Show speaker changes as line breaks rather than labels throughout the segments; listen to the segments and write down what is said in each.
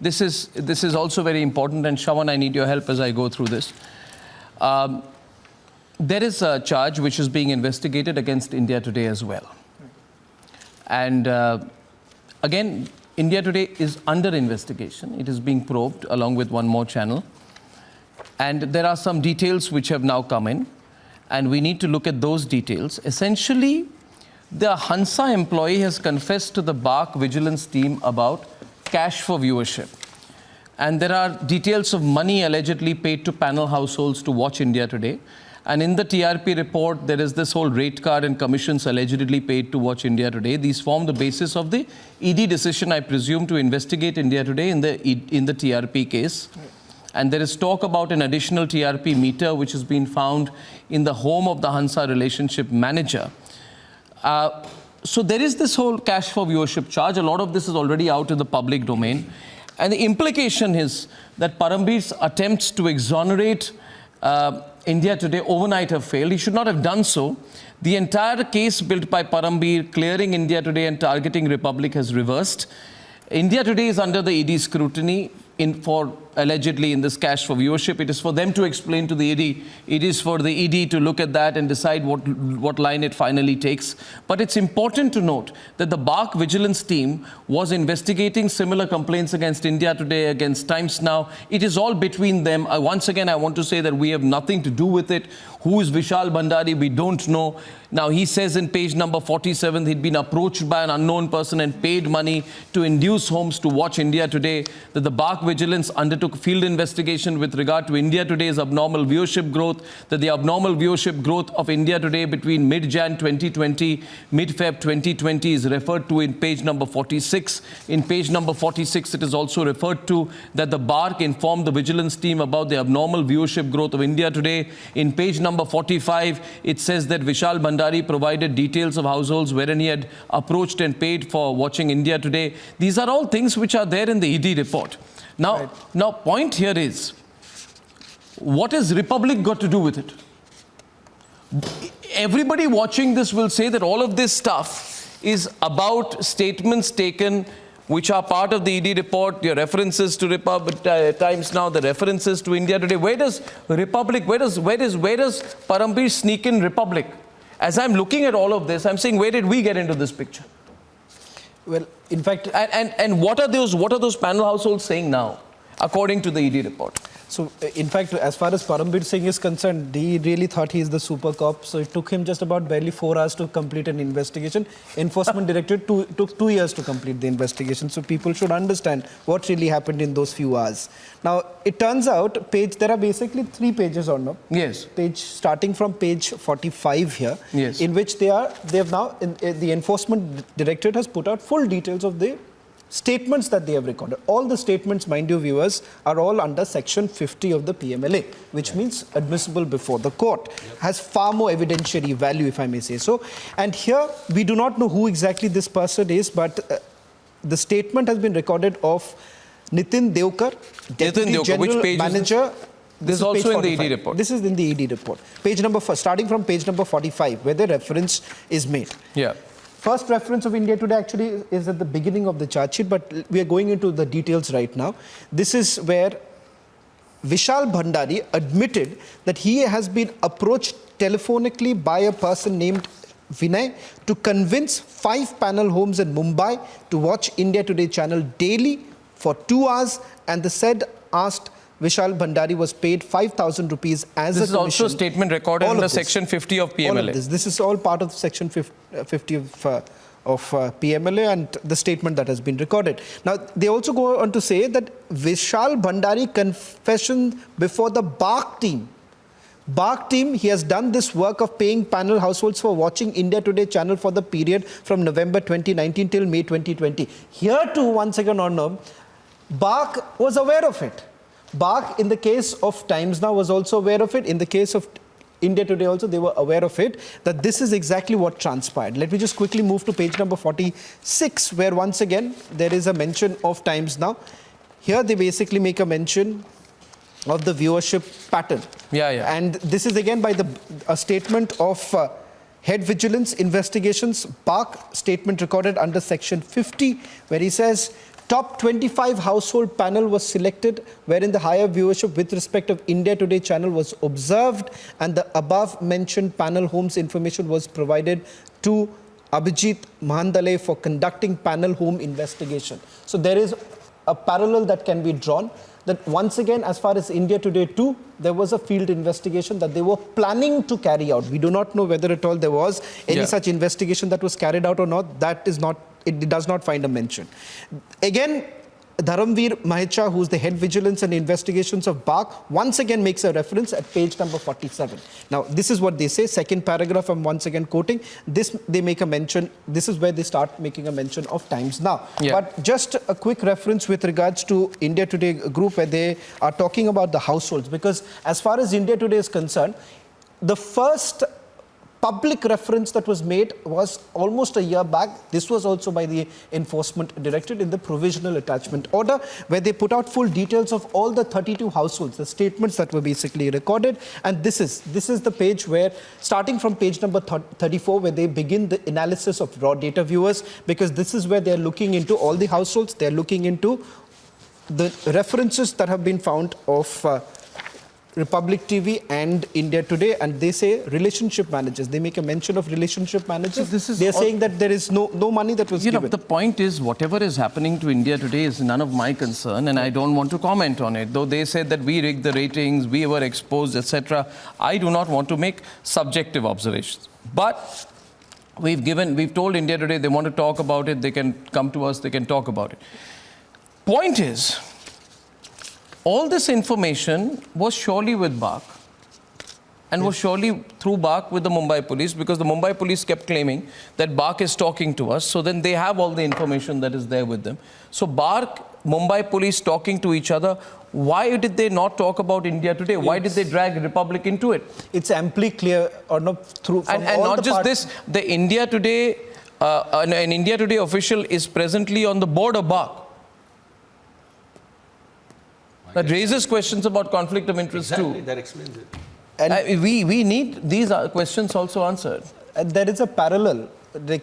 this is also very important, and Shravan, I need your help as I go through this. There is a charge which is being investigated against India Today as well. And again, India Today is under investigation. It is being probed along with one more channel. And there are some details which have now come in, and we need to look at those details. Essentially, the Hansa employee has confessed to the BARC vigilance team about cash for viewership. And there are details of money allegedly paid to panel households to watch India Today. And in the TRP report, there is this whole rate card and commissions allegedly paid to watch India Today. These form the basis of the ED decision, I presume, to investigate India Today in the TRP case. And there is talk about an additional TRP meter which has been found in the home of the Hansa relationship manager. So there is this whole cash for viewership charge. A lot of this is already out in the public domain. And the implication is that Parambir's attempts to exonerate India Today overnight have failed. He should not have done so. The entire case built by Parambir, clearing India Today and targeting Republic, has reversed. India Today is under the ED scrutiny allegedly in this cash for viewership. It is for them to explain to the ED. It is for the ED to look at that and decide what line it finally takes. But it's important to note that the BARC vigilance team was investigating similar complaints against India Today, against Times Now. It is all between them. Once again, I want to say that we have nothing to do with it. Who is Vishal Bhandari? We don't know. Now, he says in page number 47, he'd been approached by an unknown person and paid money to induce homes to watch India Today, that the BARC vigilance undertook field investigation with regard to India Today's abnormal viewership growth, that the abnormal viewership growth of India Today between mid-Jan 2020, mid-Feb 2020 is referred to in page number 46. In page number 46, it is also referred to that the BARC informed the vigilance team about the abnormal viewership growth of India Today. In page number 45, it says that Vishal Bhandari provided details of households wherein he had approached and paid for watching India Today. These are all things which are there in the ED report. Now, point here is, what has Republic got to do with it? Everybody watching this will say that all of this stuff is about statements taken which are part of the ED report, your references to Times Now, the references to India Today. Where does Republic, where does Parambir sneak in Republic? As I'm looking at all of this, I'm saying, where did we get into this picture?
Well, in fact,
and what are those panel households saying now, according to the ED report?
So, in fact, as far as Parambir Singh is concerned, he really thought he is the super cop. So it took him just about barely 4 hours to complete an investigation. Enforcement Directorate took 2 years to complete the investigation. So people should understand what really happened in those few hours. Now, it turns out there are basically 3 pages on now.
Yes.
Starting from page 45 here,
yes,
in which the Enforcement Directorate has put out full details of the statements that they have recorded. All the statements, mind you viewers, are all under section 50 of the PMLA, which means admissible before the court. Has far more evidentiary value, if I may say so. And here, we do not know who exactly this person is, but the statement has been recorded of Nitin Devkar, Deputy General Manager.
This is also in the ED report.
This is in the ED report. Starting from page number 45, where the reference is made.
Yeah.
First reference of India Today actually is at the beginning of the charge sheet, but we are going into the details right now. This is where Vishal Bhandari admitted that he has been approached telephonically by a person named Vinay to convince 5 panel homes in Mumbai to watch India Today channel daily for 2 hours, and the said asked Vishal Bhandari was paid 5,000 rupees as a commission. This is
also a statement recorded under section 50 of PMLA.
All of this is all part of section 50 of PMLA and the statement that has been recorded. Now, they also go on to say that Vishal Bhandari confession before the BARC team. BARC team, he has done this work of paying panel households for watching India Today channel for the period from November 2019 till May 2020. Here too, once again, BARC was aware of it. BARC, in the case of Times Now, was also aware of it. In the case of India Today also, they were aware of it, that this is exactly what transpired. Let me just quickly move to page number 46, where once again, there is a mention of Times Now. Here, they basically make a mention of the viewership pattern. And this is again by a statement of Head Vigilance Investigations, BARC statement recorded under section 50, where he says, top 25 household panel was selected, wherein the higher viewership with respect of India Today channel was observed, and the above mentioned panel homes information was provided to Abhijit Mahandale for conducting panel home investigation. So there is a parallel that can be drawn, that once again, as far as India Today too, there was a field investigation that they were planning to carry out. We do not know whether at all there was any such investigation that was carried out or not. That is not, it does not find a mention. Again, Dharamveer Mahecha, who is the head vigilance and investigations of BARC, once again makes a reference at page number 47. Now, this is what they say, second paragraph, I'm once again quoting. This, they make a mention, this is where they start making a mention of Times Now. But just a quick reference with regards to India Today group, where they are talking about the households, because as far as India Today is concerned, the first public reference that was made was almost a year back. This was also by the Enforcement Directorate in the provisional attachment order, where they put out full details of all the 32 households, the statements that were basically recorded. And this is the page where, starting from page number 34, where they begin the analysis of raw data viewers, because this is where they're looking into all the households. They're looking into the references that have been found of Republic TV and India Today, and they say relationship managers. They make a mention of relationship managers. So they're saying that there is no money that was given.
The point is, whatever is happening to India Today is none of my concern, and I don't want to comment on it. Though they said that we rigged the ratings, we were exposed, etc. I do not want to make subjective observations. But we've told India Today they want to talk about it, they can come to us, they can talk about it. Point is, all this information was surely with BARC, and was surely through BARC with the Mumbai police, because the Mumbai police kept claiming that BARC is talking to us. So then they have all the information that is there with them. So BARC, Mumbai police talking to each other. Why did they not talk about India Today? Why did they drag Republic into it?
It's amply clear, or not through. From
and
all
not
the
just this, the India Today, an India Today official is presently on the board of BARC. That raises questions about conflict of interest too.
That explains it.
And
we need these questions also answered.
there is a parallel that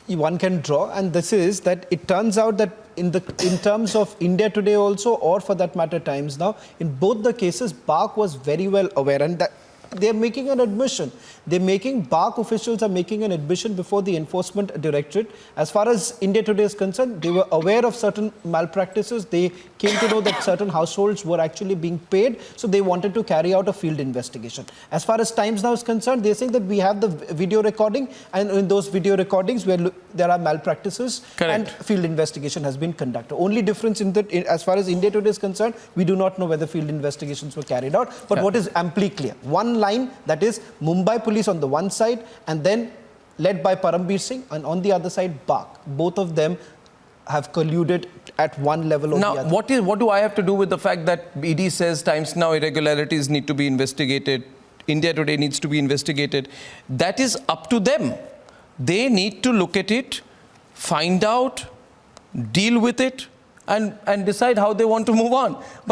one can draw, and this is that it turns out that in terms of India Today also, or for that matter Times Now, in both the cases, BARC was very well aware, and that they're making an admission. BARC officials are making an admission before the Enforcement Directorate. As far as India Today is concerned, they were aware of certain malpractices. They came to know that certain households were actually being paid, so they wanted to carry out a field investigation. As far as Times Now is concerned, they're saying that we have the video recording, and in those video recordings where there are malpractices, and field investigation has been conducted. Only difference in that, as far as India Today is concerned, we do not know whether field investigations were carried out. But what is amply clear, one line, that is Mumbai police on the one side, and then led by Parambir Singh, and on the other side BARC. Both of them have colluded at one level or the other.
Now, what do I have to do with the fact that ED says Times Now irregularities need to be investigated, India Today needs to be investigated? That is up to them. They need to look at it, find out, deal with it, and decide how they want to move on. But